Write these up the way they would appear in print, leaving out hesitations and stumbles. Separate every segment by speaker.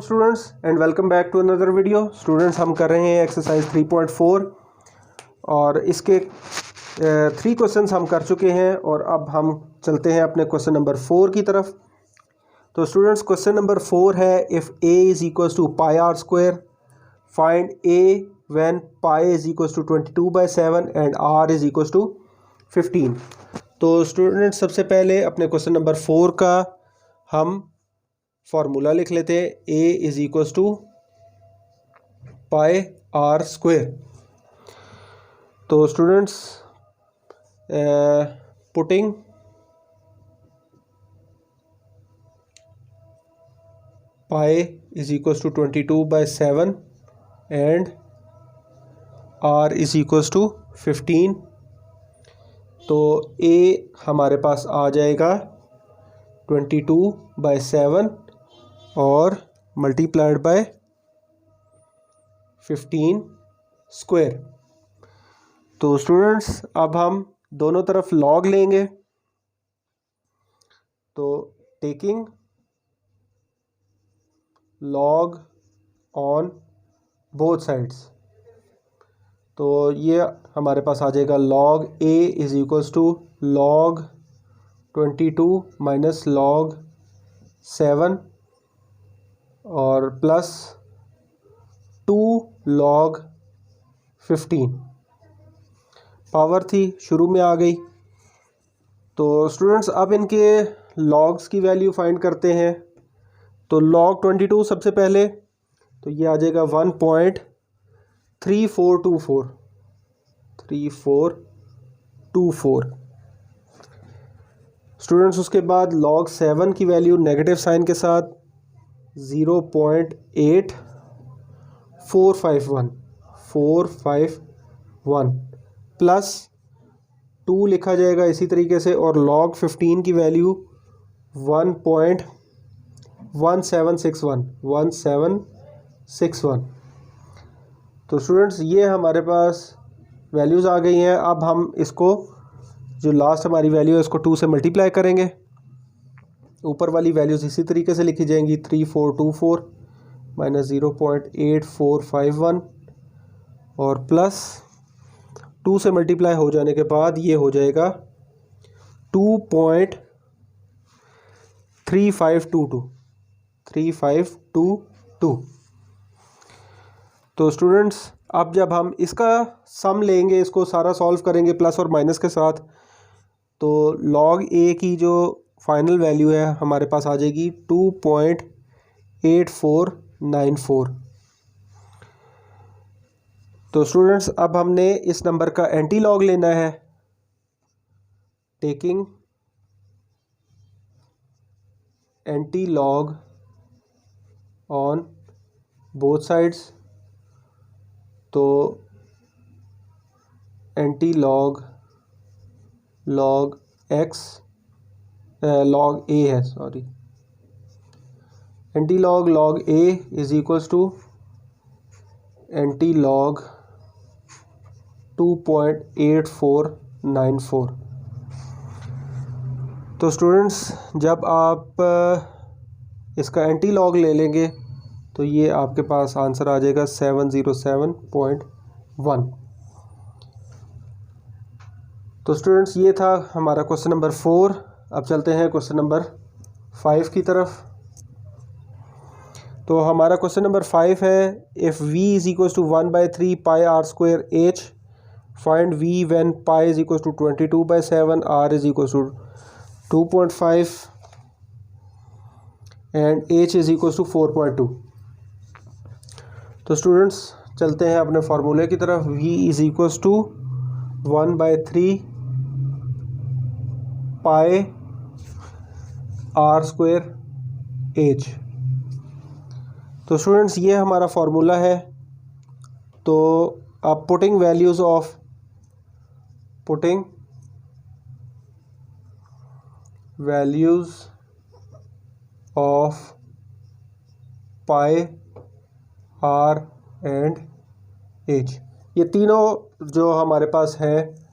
Speaker 1: Students and welcome back to another video. Students हम कर रहे हैं एक्सरसाइज 3.4 और इसके 3 क्वेश्चंस हम कर चुके हैं और अब हम चलते हैं अपने क्वेश्चन नंबर 4 की तरफ। तो स्टूडेंट्स क्वेश्चन नंबर 4 है if a is equals to pi r square find a when pi is equals to 22/7 and r is equals to 15। तो स्टूडेंट्स सबसे पहले अपने क्वेश्चन नंबर 4 का हम फार्मूला लिख लेते हैं। a is equals to pi r square. तो students putting pi is equals to 22/7 and r is equals to 15। तो a हमारे पास आ जाएगा 22/7 और मल्टीप्लाइड बाय 15 स्क्वायर। तो स्टूडेंट्स अब हम दोनों तरफ लॉग लेंगे। तो taking log on both sides, तो ये हमारे पास आ जाएगा log a is equals to log 22 minus log 7 और प्लस 2 लॉग 15। पावर थी शुरू में आ गई। तो स्टूडेंट्स अब इनके लॉग्स की वैल्यू फाइंड करते हैं। तो लॉग 22 सबसे पहले, तो ये आ जाएगा 1.3424 स्टूडेंट्स। उसके बाद लॉग 7 की वैल्यू नेगेटिव साइन के साथ 0.8451 प्लस 2 लिखा जाएगा इसी तरीके से। और लॉग 15 की वैल्यू 1.1761। तो स्टूडेंट्स ये हमारे पास वैल्यूज़ आ गई हैं। अब हम इसको जो लास्ट हमारी वैल्यू है इसको 2 से मल्टीप्लाई करेंगे। ऊपर वाली वैल्यूज़ इसी तरीके से लिखी जाएंगी 3424 माइनस 0.8451 और प्लस 2 से मल्टीप्लाई हो जाने के बाद ये हो जाएगा 2.3522। तो स्टूडेंट्स अब जब हम इसका सम लेंगे, इसको सारा सॉल्व करेंगे प्लस और माइनस के साथ, तो लॉग a की जो फाइनल वैल्यू है हमारे पास आ जाएगी 2.8494। तो स्टूडेंट्स अब हमने इस नंबर का एंटी लॉग लेना है। Taking anti log on both sides, तो एंटी लॉग लॉग a है, sorry, antilog a is equals to anti log 2.8494। तो स्टूडेंट्स जब आप इसका एंटी लॉग ले लेंगे तो ये आपके पास आंसर आ जाएगा 707.1। तो स्टूडेंट्स ये था हमारा क्वेश्चन नंबर 4। अब चलते हैं क्वेश्चन नंबर 5 की तरफ। तो हमारा क्वेश्चन नंबर 5 है if v is equals to 1/3 pi r square h find v when pi is equals to 22/7 r is equals to 2.5 and h is equals to 4.2। तो students चलते हैं अपने फार्मूले की तरफ। v is equals to 1/3 pi r square h। तो students ये हमारा फार्मूला है। तो आप putting values of pi r and h, ये तीनों जो हमारे पास है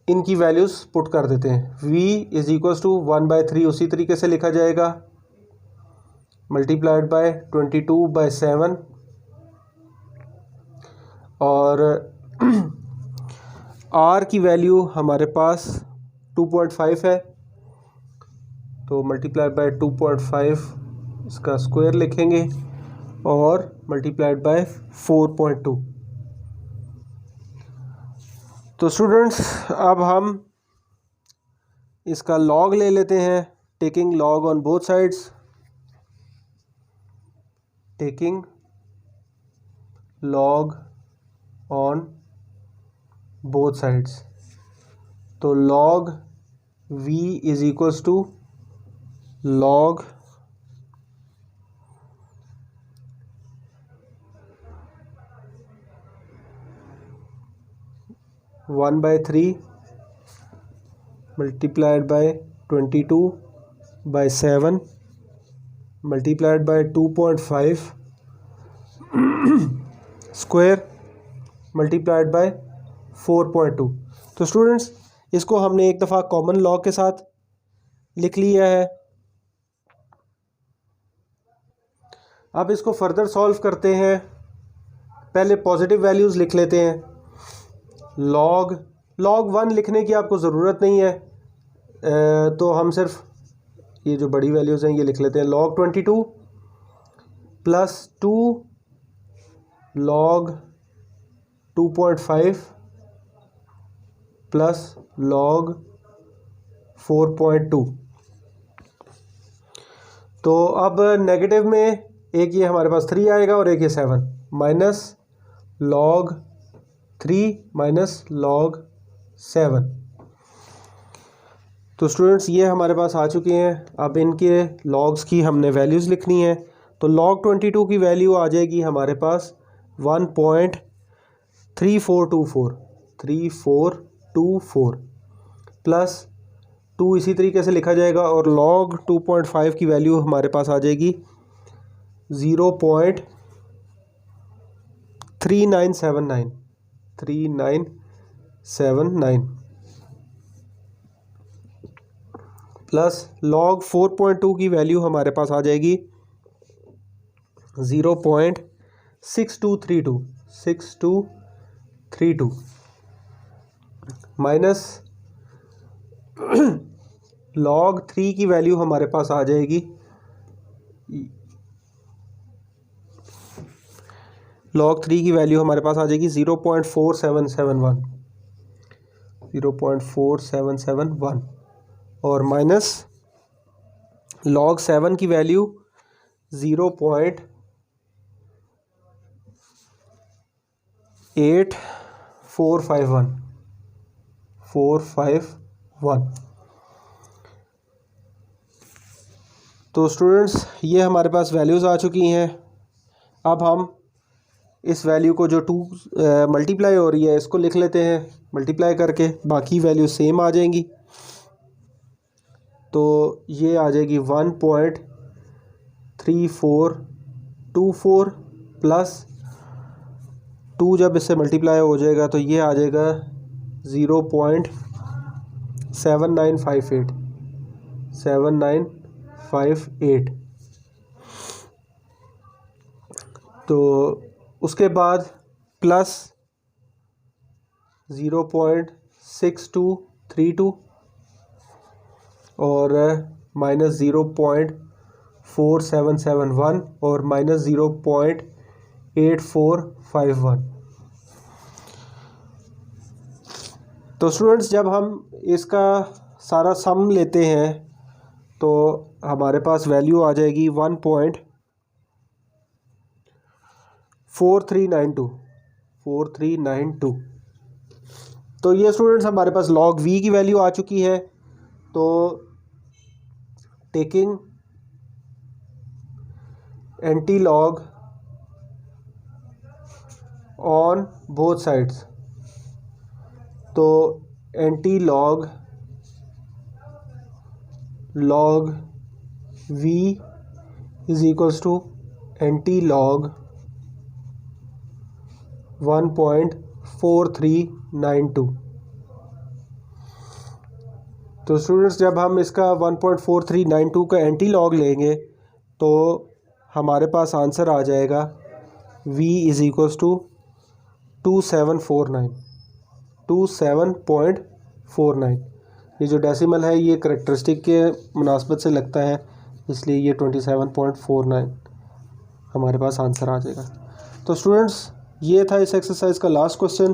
Speaker 1: इनकी वैल्यूज़ पुट कर देते हैं। v इज़ इक्वल्स टू 1/3 उसी तरीके से लिखा जाएगा मल्टीप्लाइड बाय 22/7 और r की वैल्यू हमारे पास 2.5 है, तो मल्टीप्लाइड बाय 2.5 इसका स्क्वायर लिखेंगे और मल्टीप्लाइड बाय 4.2। तो स्टूडेंट्स अब हम इसका लॉग ले लेते हैं, taking log on both sides, taking log on both sides. तो log v is equals to log one by 3 multiplied by 22/7 multiplied by 2.5 square multiplied by 4.2। तो स्टूडेंट्स इसको हमने एक दफ़ा कॉमन लॉग के साथ लिख लिया है। अब इसको फर्दर सॉल्व करते हैं। पहले पॉजिटिव वैल्यूज़ लिख लेते हैं। लॉग 1 लिखने की आपको ज़रूरत नहीं है, तो हम सिर्फ ये जो बड़ी वैल्यूज़ हैं ये लिख लेते हैं। log 22 plus 2 log 2.5 plus log 4.2। तो अब नेगेटिव में एक ये हमारे पास 3 आएगा और एक ये 7 माइनस log 3 माइनस log 7। तो स्टूडेंट्स ये हमारे पास आ चुके हैं। अब इनके लॉग्स की हमने वैल्यूज़ लिखनी है। तो log 22 की वैल्यू आ जाएगी हमारे पास 1.3424 प्लस 2 इसी तरीके से लिखा जाएगा और log 2.5 की वैल्यू हमारे पास आ जाएगी 0.3979 प्लस log 4.2 की वैल्यू हमारे पास आ जाएगी 0.6232 माइनस log 3 की वैल्यू हमारे पास आ जाएगी log 3 की वैल्यू हमारे पास आ जाएगी 0.4771 और माइनस log 7 की वैल्यू 0.8451 तो स्टूडेंट्स ये हमारे पास वैल्यूज़ आ चुकी हैं। अब हम इस वैल्यू को जो 2 मल्टीप्लाई हो रही है इसको लिख लेते हैं मल्टीप्लाई करके, बाकी वैल्यू सेम आ जाएंगी। तो ये आ जाएगी 1.3424 प्लस 2 जब इससे मल्टीप्लाई हो जाएगा तो ये आ जाएगा 0.7958 तो उसके बाद प्लस 0.6232 और माइनस 0.4771 और माइनस 0.8451। तो स्टूडेंट्स जब हम इसका सारा सम लेते हैं तो हमारे पास वैल्यू आ जाएगी 1.4392। तो ये स्टूडेंट्स हमारे पास log v की वैल्यू आ चुकी है। तो taking anti log on both sides, तो anti log v is equals to anti log 1.4392। तो स्टूडेंट्स जब हम इसका 1.4392 का एंटी लॉग लेंगे तो हमारे पास आंसर आ जाएगा v इज़ इक्वल्स टू 2749, 27.49। ये जो डेसिमल है ये करेक्टरिस्टिक के मुनासबत से लगता है, इसलिए ये 27.49 हमारे पास आंसर आ जाएगा। तो स्टूडेंट्स, ये था इस एक्सरसाइज का last question.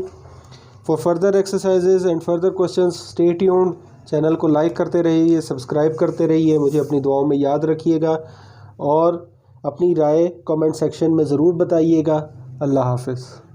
Speaker 1: For further exercises and further questions stay tuned. Channel को लाइक करते रहिए, सब्सक्राइब करते रहिए, मुझे अपनी दुआओं में याद रखिएगा और अपनी राय कमेंट सेक्शन में ज़रूर बताइएगा। अल्लाह हाफ़िज़।